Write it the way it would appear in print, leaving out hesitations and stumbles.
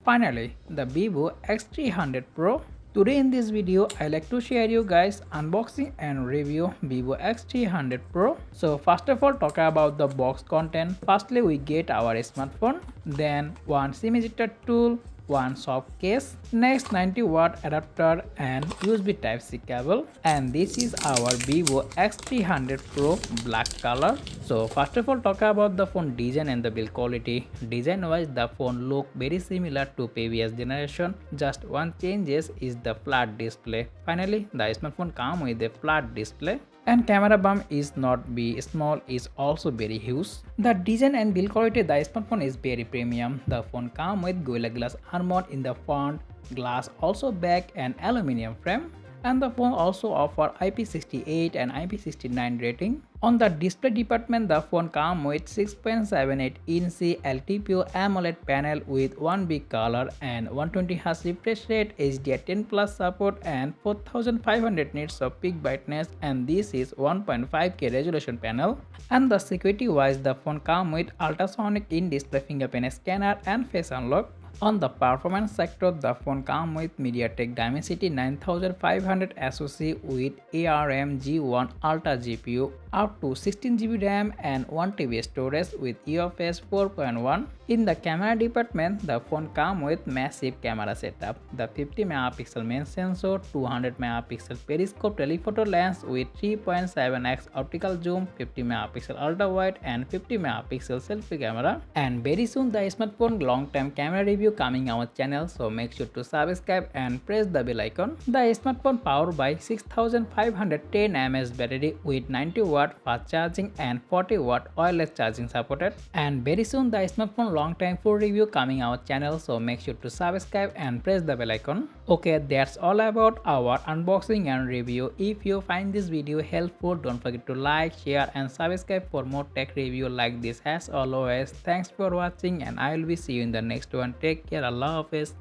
Finally, the Vivo X300 Pro. Today in this video, I like to share you guys unboxing and review Vivo X300 Pro. So first of all, talk about the box content. Firstly, we get our smartphone, then one SIM ejector tool, one soft case, next 90-watt adapter and USB Type-C cable, and this is our Vivo X300 Pro black color. So first of all, talk about the phone design and the build quality. Design wise, the phone look very similar to previous generation, just one changes is the flat display. Finally, the smartphone come with a flat display, and camera bump is not be small, is also very huge. The design and build quality, the smartphone is very premium. The phone come with Gorilla Glass armor in the front, glass also back and aluminium frame, and the phone also offer IP68 and IP69 rating. On the display department, the phone comes with 6.78-inch LTPO AMOLED panel with 1 big color and 120Hz refresh rate, HDR10 Plus support and 4500 nits of peak brightness, and this is 1.5K resolution panel. And the security wise, the phone comes with ultrasonic in-display fingerprint scanner and face unlock. On the performance sector, the phone comes with MediaTek Dimensity 9500 SoC with ARM G1 Ultra GPU, up to 16GB RAM and 1TB storage with UFS 4.1. In the camera department, the phone comes with massive camera setup. The 50MP main sensor, 200MP periscope telephoto lens with 3.7x optical zoom, 50MP ultra wide and 50MP selfie camera. And very soon the smartphone long-term camera review coming our channel, so make sure to subscribe and press the bell icon. The smartphone powered by 6510 mAh battery with 90-watt fast charging and 40-watt wireless charging supported. And very soon the smartphone long-time full review coming our channel, so make sure to subscribe and press the bell icon. Okay, that's all about our unboxing and review. If you find this video helpful, don't forget to like, share and subscribe for more tech review like this. As always, thanks for watching and I will be see you in the next one. Take care. Allah Hafiz.